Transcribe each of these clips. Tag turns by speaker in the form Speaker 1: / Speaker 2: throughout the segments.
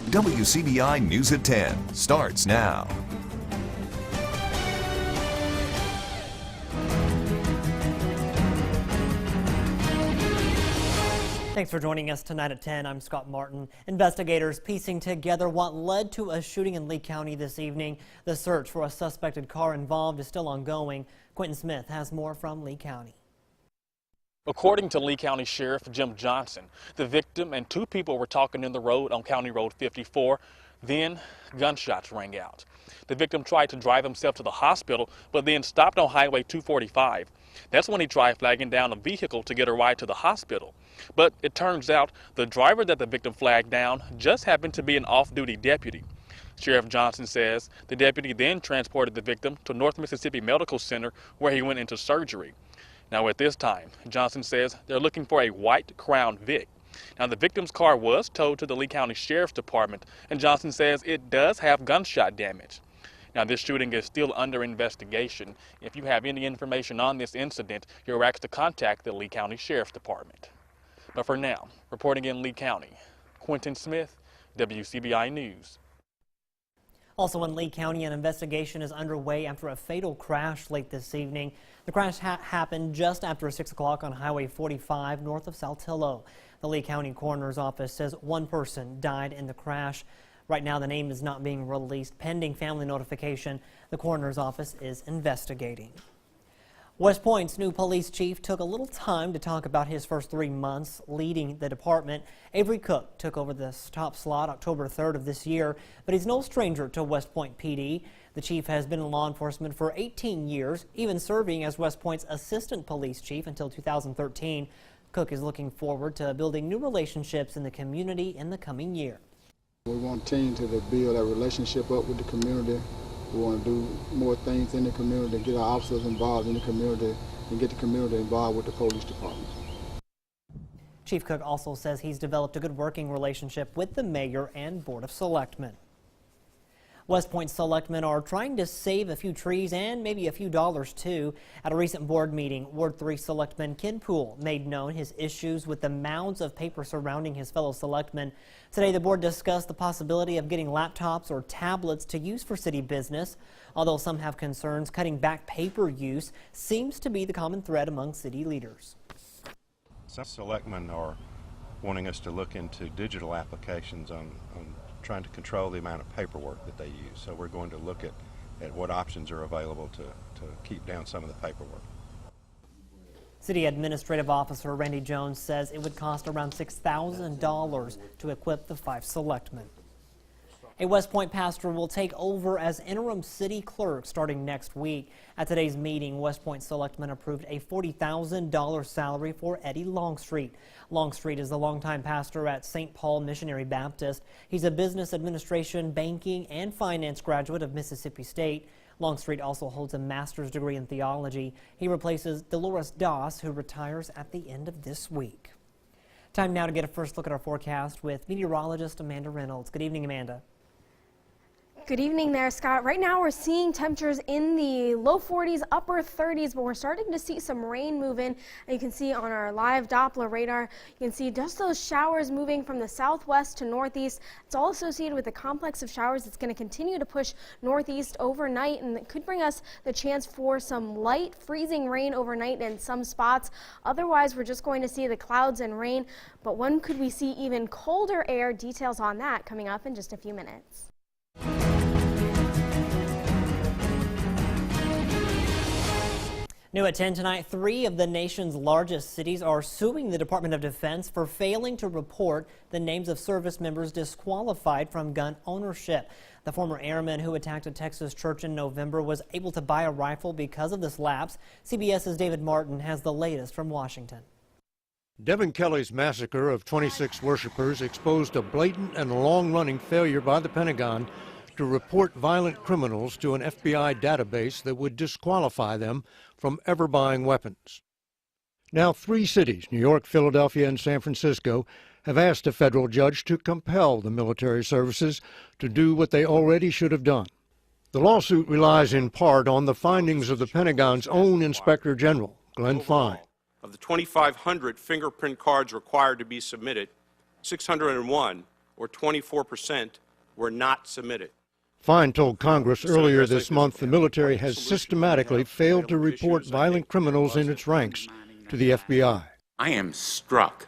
Speaker 1: WCBI News at 10 starts now.
Speaker 2: Thanks for joining us tonight at 10. I'm Scott Martin. Investigators piecing together what led to a shooting in Lee County this evening. The search for a suspected car involved is still ongoing. Quentin Smith has more from Lee County.
Speaker 3: According to Lee County Sheriff Jim Johnson, the victim and two people were talking in the road on County Road 54. Then gunshots rang out. The victim tried to drive himself to the hospital, but then stopped on Highway 245. That's when he tried flagging down a vehicle to get a ride to the hospital. But it turns out the driver that the victim flagged down just happened to be an off-duty deputy. Sheriff Johnson says the deputy then transported the victim to North Mississippi Medical Center, where he went into surgery. Now at this time, Johnson says they're looking for a white Crown Vic. Now the victim's car was towed to the Lee County Sheriff's Department, and Johnson says it does have gunshot damage. Now this shooting is still under investigation. If you have any information on this incident, you're asked to contact the Lee County Sheriff's Department. But for now, reporting in Lee County, Quentin Smith, WCBI News.
Speaker 2: Also in Lee County, an investigation is underway after a fatal crash late this evening. The crash happened just after 6 o'clock on Highway 45 north of Saltillo. The Lee County Coroner's Office says one person died in the crash. Right now, the name is not being released pending family notification. The Coroner's Office is investigating. West Point's new police chief took a little time to talk about his first 3 months leading the department. Avery Cook took over the top slot October 3rd of this year, but he's no stranger to West Point PD. The chief has been in law enforcement for 18 years, even serving as West Point's assistant police chief until 2013. Cook is looking forward to building new relationships in the community in the coming year.
Speaker 4: We want to continue to build that relationship up with the community. We want to do more things in the community, get our officers involved in the community, and get the community involved with the police department.
Speaker 2: Chief Cook also says he's developed a good working relationship with the mayor and Board of Selectmen. West Point selectmen are trying to save a few trees and maybe a few dollars too. At a recent board meeting, Ward 3 selectman Ken Poole made known his issues with the mounds of paper surrounding his fellow selectmen. Today, the board discussed the possibility of getting laptops or tablets to use for city business. Although some have concerns, cutting back paper use seems to be the common thread among city leaders.
Speaker 5: Some selectmen are wanting us to look into digital applications on trying to control the amount of paperwork that they use. So we're going to look at what options are available to keep down some of the paperwork.
Speaker 2: City Administrative Officer Randy Jones says it would cost around $6,000 to equip the 5 selectmen. A West Point pastor will take over as interim city clerk starting next week. At today's meeting, West Point selectmen approved a $40,000 salary for Eddie Longstreet. Longstreet is the longtime pastor at St. Paul Missionary Baptist. He's a business administration, banking, and finance graduate of Mississippi State. Longstreet also holds a master's degree in theology. He replaces Dolores Doss, who retires at the end of this week. Time now to get a first look at our forecast with meteorologist Amanda Reynolds. Good evening, Amanda.
Speaker 6: Good evening there, Scott. Right now we're seeing temperatures in the low 40s, upper 30s, but we're starting to see some rain move in. And you can see on our live Doppler radar, you can see just those showers moving from the southwest to northeast. It's all associated with a complex of showers that's going to continue to push northeast overnight, and it could bring us the chance for some light freezing rain overnight in some spots. Otherwise, we're just going to see the clouds and rain. But when could we see even colder air? Details on that coming up in just a few minutes.
Speaker 2: New at 10 tonight, 3 of the nation's largest cities are suing the Department of Defense for failing to report the names of service members disqualified from gun ownership. The former airman who attacked a Texas church in November was able to buy a rifle because of this lapse. CBS's David Martin has the latest from Washington.
Speaker 7: Devin Kelly's massacre of 26 worshipers exposed a blatant and long-running failure by the Pentagon to report violent criminals to an FBI database that would disqualify them from ever buying weapons. Now 3 cities, New York, Philadelphia, and San Francisco, have asked a federal judge to compel the military services to do what they already should have done. The lawsuit relies in part on the findings of the Pentagon's own Inspector General, Glenn Fine.
Speaker 8: Of the 2,500 fingerprint cards required to be submitted, 601 or 24%, were not submitted.
Speaker 7: Fine told Congress earlier this month the military has systematically failed to report violent criminals in its ranks to the FBI.
Speaker 9: I am struck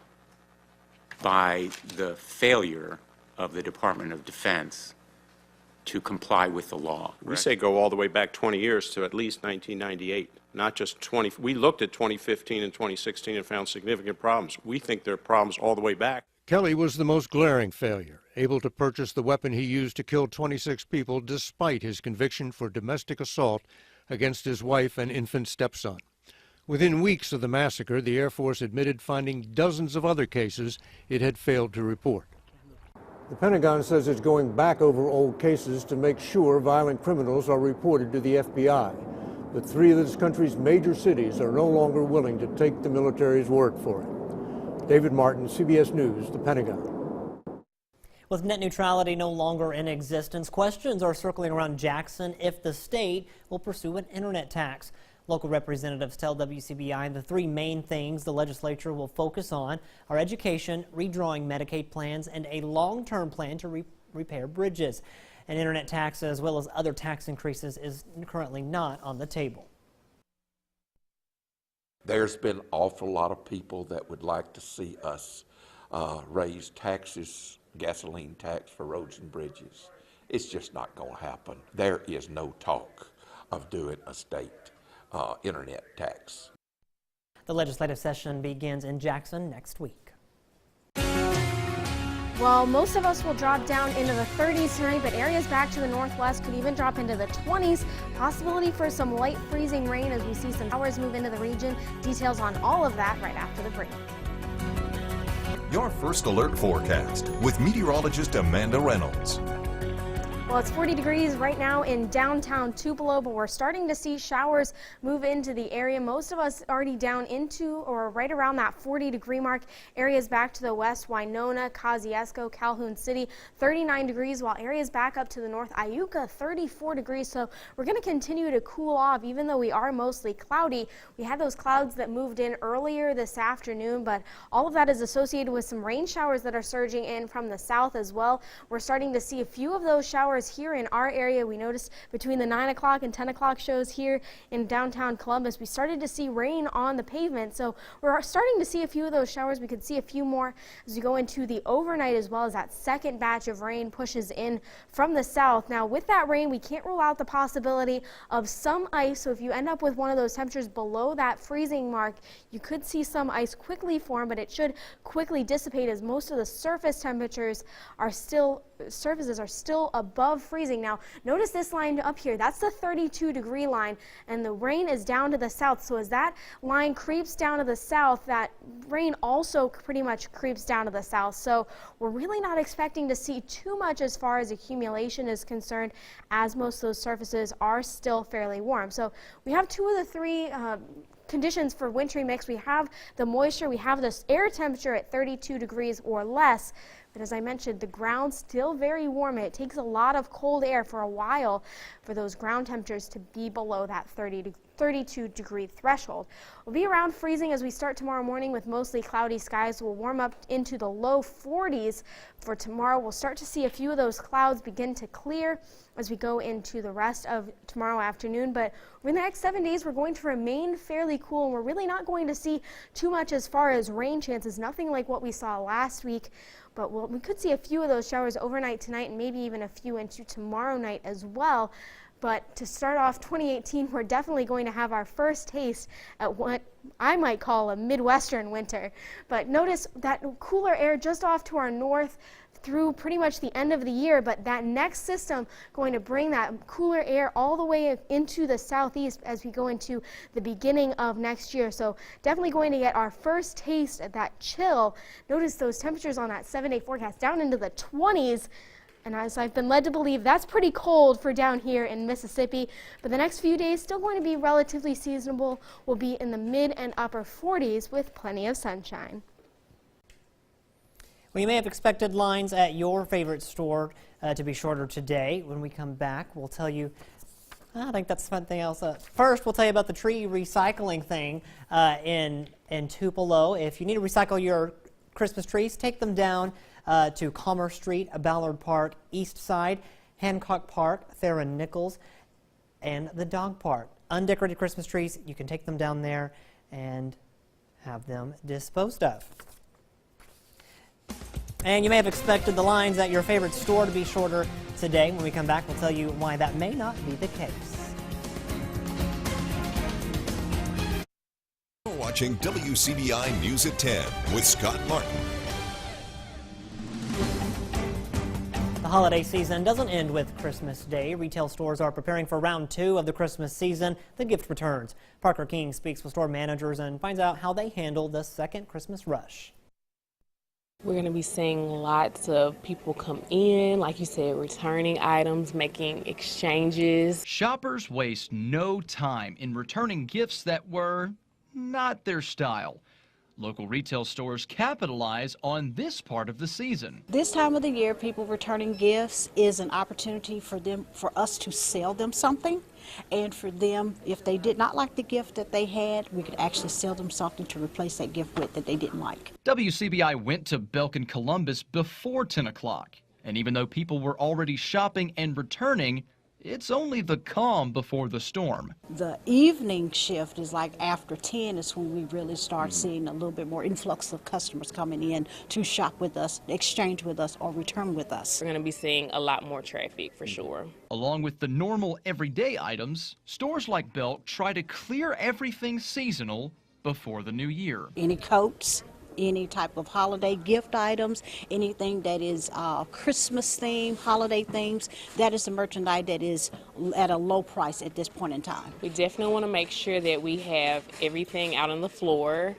Speaker 9: by the failure of the Department of Defense to comply with the law.
Speaker 8: We say go all the way back 20 years to at least 1998, not just 20. We looked at 2015 and 2016 and found significant problems. We think there are problems all the way back.
Speaker 7: Kelly was the most glaring failure, able to purchase the weapon he used to kill 26 people despite his conviction for domestic assault against his wife and infant stepson. Within weeks of the massacre, the Air Force admitted finding dozens of other cases it had failed to report. The Pentagon says it's going back over old cases to make sure violent criminals are reported to the FBI. But 3 of this country's major cities are no longer willing to take the military's word for it. David Martin, CBS News, the Pentagon.
Speaker 2: With net neutrality no longer in existence, questions are circling around Jackson if the state will pursue an internet tax. Local representatives tell WCBI the 3 main things the legislature will focus on are education, redrawing Medicaid plans, and a long-term plan to repair bridges. An internet tax, as well as other tax increases, is currently not on the table.
Speaker 10: There's been an awful lot of people that would like to see us raise taxes, gasoline tax for roads and bridges. It's just not going to happen. There is no talk of doing a state internet tax.
Speaker 2: The legislative session begins in Jackson next week.
Speaker 6: Well, most of us will drop down into the 30s tonight, but areas back to the northwest could even drop into the 20s. Possibility for some light freezing rain as we see some showers move into the region. Details on all of that right after the break.
Speaker 1: Your first alert forecast with meteorologist Amanda Reynolds.
Speaker 6: Well, it's 40 degrees right now in downtown Tupelo, but we're starting to see showers move into the area. Most of us already down into or right around that 40-degree mark. Areas back to the west, Winona, Kosciuszko, Calhoun City, 39 degrees, while areas back up to the north, Iuka, 34 degrees. So we're going to continue to cool off, even though we are mostly cloudy. We had those clouds that moved in earlier this afternoon, but all of that is associated with some rain showers that are surging in from the south as well. We're starting to see a few of those showers here in our area. We noticed between the 9 o'clock and 10 o'clock shows here in downtown Columbus, we started to see rain on the pavement. So we're starting to see a few of those showers. We could see a few more as we go into the overnight, as well as that second batch of rain pushes in from the south. Now with that rain, we can't rule out the possibility of some ice. So if you end up with one of those temperatures below that freezing mark, you could see some ice quickly form, but it should quickly dissipate as most of the surfaces are still above freezing. Now notice this line up here, that's the 32-degree line, and the rain is down to the south. So as that line creeps down to the south, that rain also pretty much creeps down to the south. So we're really not expecting to see too much as far as accumulation is concerned, as most of those surfaces are still fairly warm. So we have 2 of the 3 conditions for wintry mix. We have the moisture, we have this air temperature at 32 degrees or less. But as I mentioned, the ground's still very warm. It takes a lot of cold air for a while for those ground temperatures to be below that 32-degree threshold. We'll be around freezing as we start tomorrow morning with mostly cloudy skies. We'll warm up into the low 40s for tomorrow. We'll start to see a few of those clouds begin to clear as we go into the rest of tomorrow afternoon. But over the next 7 days, we're going to remain fairly cool, and we're really not going to see too much as far as rain chances, nothing like what we saw last week. But we could see a few of those showers overnight tonight and maybe even a few into tomorrow night as well. But to start off 2018, we're definitely going to have our first taste at what I might call a Midwestern winter. But notice that cooler air just off to our north through pretty much the end of the year, but that next system going to bring that cooler air all the way into the southeast as we go into the beginning of next year. So definitely going to get our first taste at that chill. Notice those temperatures on that 7-day forecast down into the 20s. And as I've been led to believe, that's pretty cold for down here in Mississippi. But the next few days still going to be relatively seasonable. We'll be in the mid and upper 40s with plenty of sunshine.
Speaker 2: Well, you may have expected lines at your favorite store to be shorter today. When we come back, we'll tell you, I think that's something else. First, we'll tell you about the tree recycling thing in Tupelo. If you need to recycle your Christmas trees, take them down to Commerce Street, Ballard Park, East Side, Hancock Park, Theron Nichols, and the dog park. Undecorated Christmas trees, you can take them down there and have them disposed of. And you may have expected the lines at your favorite store to be shorter today. When we come back, we'll tell you why that may not be the case.
Speaker 1: You're watching WCBI News at 10 with Scott Martin.
Speaker 2: The holiday season doesn't end with Christmas Day. Retail stores are preparing for round 2 of the Christmas season, the gift returns. Parker King speaks with store managers and finds out how they handle the second Christmas rush.
Speaker 11: We're going to be seeing lots of people come in, like you said, returning items, making exchanges.
Speaker 12: Shoppers waste no time in returning gifts that were not their style. Local retail stores capitalize on this part of the season.
Speaker 13: This time of the year, people returning gifts is an opportunity for us to sell them something, and for them, if they did not like the gift that they had, we could actually sell them something to replace that gift with that they didn't like.
Speaker 12: WCBI went to Belk and Columbus before 10 o'clock, and even though people were already shopping and returning, it's only the calm before the storm.
Speaker 13: The evening shift is like after 10 is when we really start seeing a little bit more influx of customers coming in to shop with us, exchange with us, or return with us.
Speaker 11: We're going to be seeing a lot more traffic for sure.
Speaker 12: Along with the normal everyday items, stores like Belk try to clear everything seasonal before the new year.
Speaker 13: Any coats, any type of holiday gift items, anything that is Christmas theme, holiday themes, that is the merchandise that is at a low price at this point in time.
Speaker 11: We definitely want to make sure that we have everything out on the floor.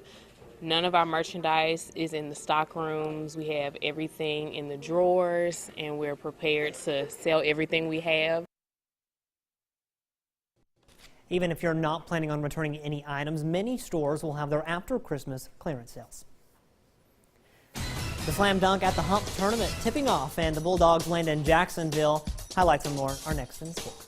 Speaker 11: None of our merchandise is in the stock rooms. We have everything in the drawers, and we're prepared to sell everything we have.
Speaker 2: Even if you're not planning on returning any items, many stores will have their after Christmas clearance sales. The Slam Dunk at the Hump tournament tipping off, and the Bulldogs land in Jacksonville. Highlights and more are next in sports.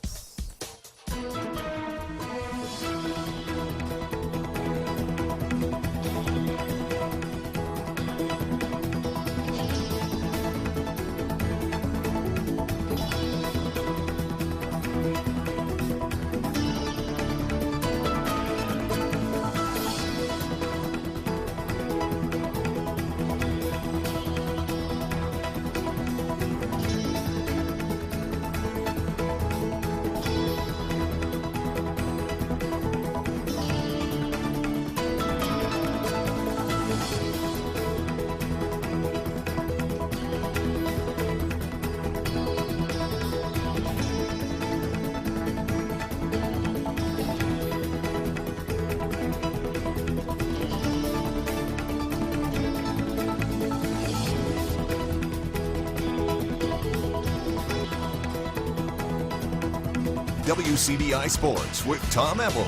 Speaker 1: WCBI Sports with Tom Ebel.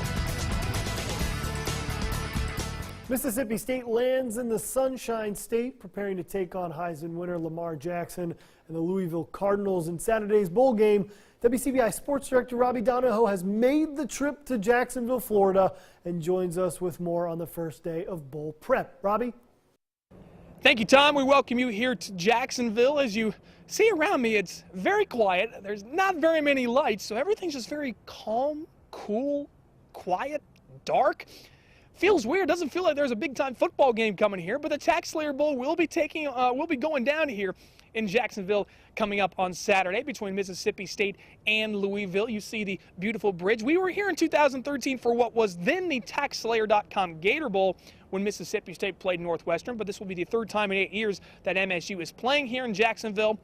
Speaker 14: Mississippi State lands in the Sunshine State, preparing to take on Heisman winner Lamar Jackson and the Louisville Cardinals in Saturday's bowl game. WCBI Sports Director Robbie Donahoe has made the trip to Jacksonville, Florida, and joins us with more on the first day of bowl prep. Robbie?
Speaker 15: Thank you, Tom. We welcome you here to Jacksonville. As you see around me, it's very quiet. There's not very many lights, so everything's just very calm, cool, quiet, dark. Feels weird. Doesn't feel like there's a big-time football game coming here, but the TaxSlayer Bowl will be going down here in Jacksonville coming up on Saturday between Mississippi State and Louisville. You see the beautiful bridge. We were here in 2013 for what was then the TaxSlayer.com Gator Bowl when Mississippi State played Northwestern, but this will be the third time in 8 years that MSU is playing here in Jacksonville.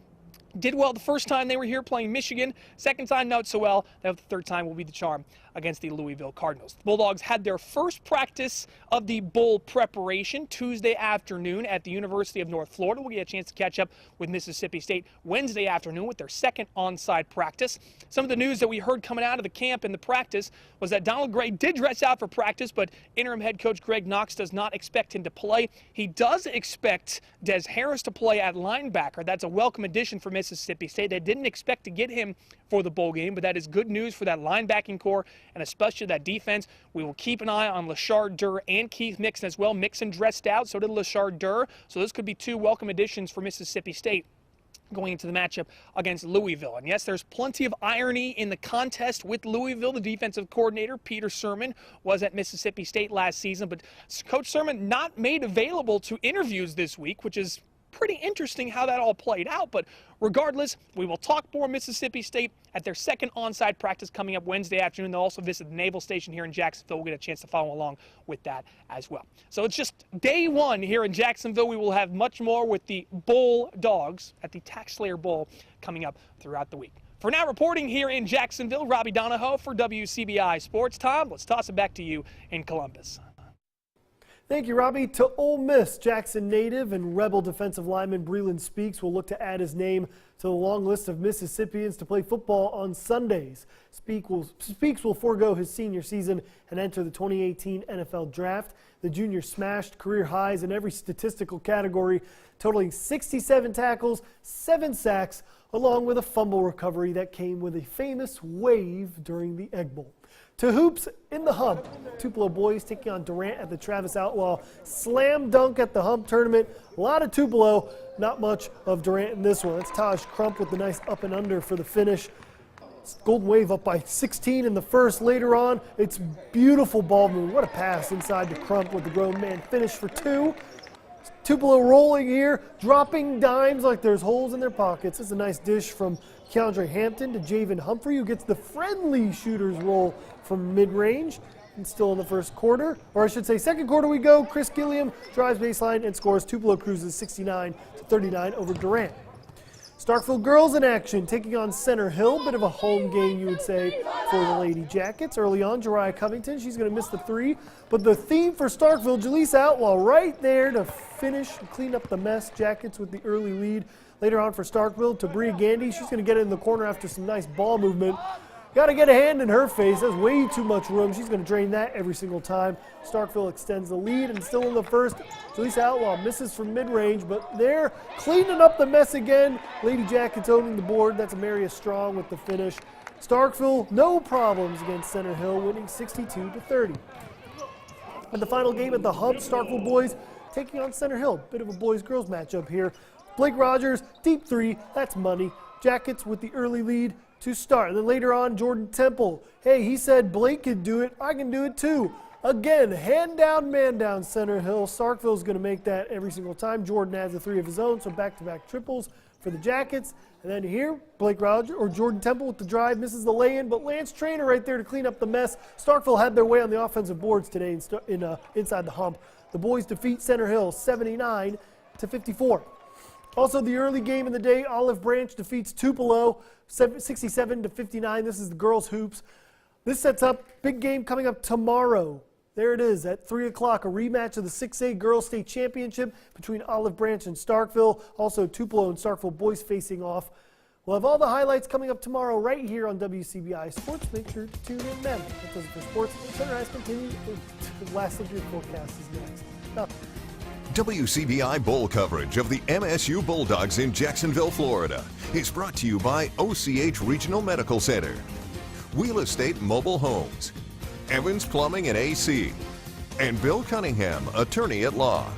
Speaker 15: Did well the first time they were here playing Michigan. Second time, not so well. The third time will be the charm against the Louisville Cardinals. The Bulldogs had their first practice of the bowl preparation Tuesday afternoon at the University of North Florida. We'll get a chance to catch up with Mississippi State Wednesday afternoon with their second on-site practice. Some of the news that we heard coming out of the camp and the practice was that Donald Gray did dress out for practice, but interim head coach Greg Knox does not expect him to play. He does expect Des Harris to play at linebacker. That's a welcome addition for Mississippi State. They didn't expect to get him for the bowl game, but that is good news for that linebacking core and especially that defense. We will keep an eye on Lashard Durr and Keith Mixon as well. Mixon dressed out, so did Lashard Durr. So this could be two welcome additions for Mississippi State going into the matchup against Louisville. And yes, there's plenty of irony in the contest with Louisville. The defensive coordinator, Peter Sirmon, was at Mississippi State last season, but Coach Sirmon not made available to interviews this week, which is pretty interesting how that all played out. But regardless, we will talk more Mississippi State at their second on-site practice coming up Wednesday afternoon. They'll also visit the Naval Station here in Jacksonville. We'll get a chance to follow along with that as well. So it's just day one here in Jacksonville. We will have much more with the Bulldogs at the Tax Slayer Bowl coming up throughout the week. For now, reporting here in Jacksonville, Robbie Donahoe for WCBI Sports. Tom, let's toss it back to you in Columbus.
Speaker 14: Thank you, Robbie. To Ole Miss, Jackson native and Rebel defensive lineman Breland Speaks will look to add his name to the long list of Mississippians to play football on Sundays. Speaks will forego his senior season and enter the 2018 NFL Draft. The junior smashed career highs in every statistical category, totaling 67 tackles, 7 sacks, along with a fumble recovery that came with a famous wave during the Egg Bowl. To hoops in the Hump, Tupelo boys taking on Durant at the Travis Outlaw Slam Dunk at the Hump tournament. A lot of Tupelo, not much of Durant in this one. It's Taj Crump with the nice up and under for the finish. Golden Wave up by 16 in the first. Later on, it's beautiful ball movement. What a pass inside to Crump with the grown man finish for 2. Tupelo rolling here, dropping dimes like there's holes in their pockets. It's a nice dish from Keandre Hampton to Javen Humphrey, who gets the friendly shooter's roll from mid-range. And still in the first quarter, or I should say second quarter we go. Chris Gilliam drives baseline and scores. Tupelo cruises 69-39 over Durant. Starkville girls in action, taking on Center Hill. Bit of a home game, you would say, for the Lady Jackets. Early on, Jariah Covington, she's going to miss the 3. But the theme for Starkville, Jaleesa Outlaw right there to finish and clean up the mess. Jackets with the early lead. Later on for Starkville, Tabria Gandy, she's going to get it in the corner after some nice ball movement. Got to get a hand in her face. That's way too much room. She's going to drain that every single time. Starkville extends the lead, and still in the first, Jaleesa Outlaw misses from mid-range, but they're cleaning up the mess again. Lady Jackets owning the board. That's Amaria Strong with the finish. Starkville, no problems against Center Hill, winning 62-30. And the final game at the Hump, Starkville boys taking on Center Hill. Bit of a boys-girls matchup here. Blake Rogers, deep 3, that's money. Jackets with the early lead to start. And then later on, Jordan Temple. Hey, he said Blake could do it. I can do it too. Again, hand down, man down, Center Hill. Starkville's going to make that every single time. Jordan adds a 3 of his own, so back-to-back triples for the Jackets. And then here, Blake Rogers or Jordan Temple with the drive, misses the lay-in, but Lance Trainer right there to clean up the mess. Starkville had their way on the offensive boards today inside the Hump. The boys defeat Center Hill 79-54. Also, the early game of the day, Olive Branch defeats Tupelo 67-59. This is the girls' hoops. This sets up big game coming up tomorrow. There it is at 3 o'clock, a rematch of the 6A Girls State Championship between Olive Branch and Starkville. Also, Tupelo and Starkville boys facing off. We'll have all the highlights coming up tomorrow right here on WCBI Sports. Make sure to tune in then. That does it for sports. Sunrise continues. The last of your forecast is next. Now,
Speaker 1: WCBI Bowl coverage of the MSU Bulldogs in Jacksonville, Florida is brought to you by OCH Regional Medical Center, Wheel Estate Mobile Homes, Evans Plumbing and AC, and Bill Cunningham, attorney at law.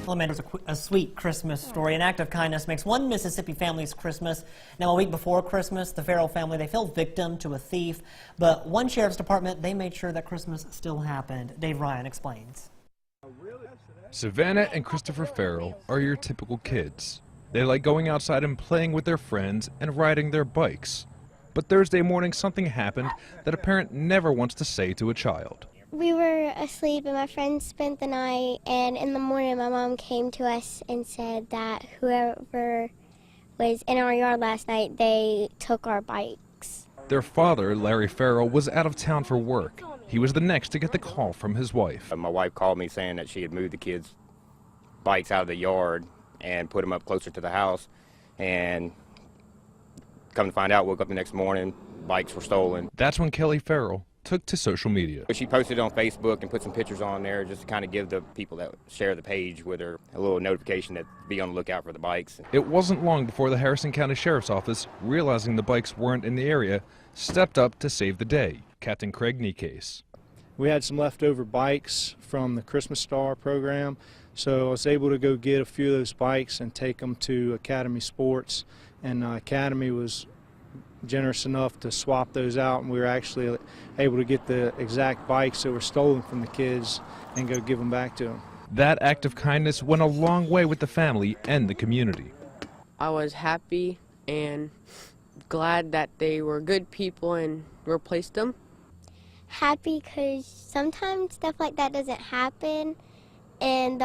Speaker 2: Well, Amanda's a sweet Christmas story. An act of kindness makes one Mississippi family's Christmas. Now, a week before Christmas, the Farrell family, they fell victim to a thief. But one sheriff's department, they made sure that Christmas still happened. Dave Ryan explains.
Speaker 16: Savannah and Christopher Farrell are your typical kids. They like going outside and playing with their friends and riding their bikes. But Thursday morning, something happened that a parent never wants to say to a child.
Speaker 17: We were asleep and my friends spent the night, and in the morning my mom came to us and said that whoever was in our yard last night, they took our bikes.
Speaker 16: Their father, Larry Farrell, was out of town for work. He was the next to get the call from his wife.
Speaker 18: My wife called me saying that she had moved the kids' bikes out of the yard and put them up closer to the house, and come to find out, woke up the next morning, bikes were stolen.
Speaker 16: That's when Kelly Farrell, took to social media.
Speaker 18: She posted it on Facebook and put some pictures on there just to kind of give the people that share the page with her a little notification that be on the lookout for the bikes.
Speaker 16: It wasn't long before the Harrison County Sheriff's Office, realizing the bikes weren't in the area, stepped up to save the day. Captain Craig Niecase.
Speaker 19: We had some leftover bikes from the Christmas Star program, so I was able to go get a few of those bikes and take them to Academy Sports, and Academy was generous enough to swap those out, and we were actually able to get the exact bikes that were stolen from the kids and go give them back to them.
Speaker 16: That act of kindness went a long way with the family and the community.
Speaker 20: I was happy and glad that they were good people and replaced them.
Speaker 17: Happy because sometimes stuff like that doesn't happen, and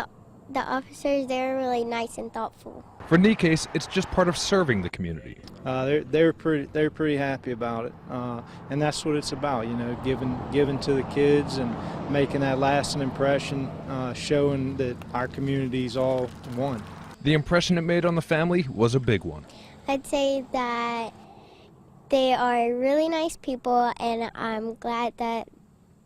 Speaker 17: the officers, they're really nice and thoughtful.
Speaker 16: For Niecase, it's just part of serving the community.
Speaker 19: They're pretty happy about it, and that's what it's about, you know, giving to the kids and making that lasting impression, showing that our community's all one.
Speaker 16: The impression it made on the family was a big one.
Speaker 17: I'd say that they are really nice people, and I'm glad that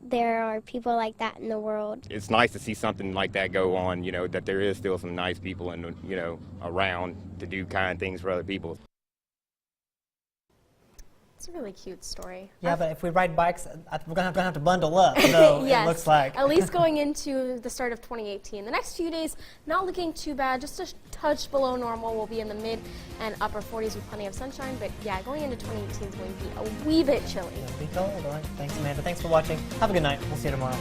Speaker 17: there are people like that in the world.
Speaker 18: It's nice to see something like that go on, you know, that there is still some nice people and, you know, around to do kind things for other people.
Speaker 6: It's a really cute story.
Speaker 2: Yeah, but if we ride bikes, we're going to have to bundle up, so
Speaker 6: yes,
Speaker 2: it looks like.
Speaker 6: At least going into the start of 2018. The next few days, not looking too bad, just a touch below normal. We'll be in the mid and upper 40s with plenty of sunshine, but yeah, going into 2018 is going to be a wee bit chilly.
Speaker 2: It'll be cold, all right. Thanks, Amanda. Thanks for watching. Have a good night. We'll see you tomorrow.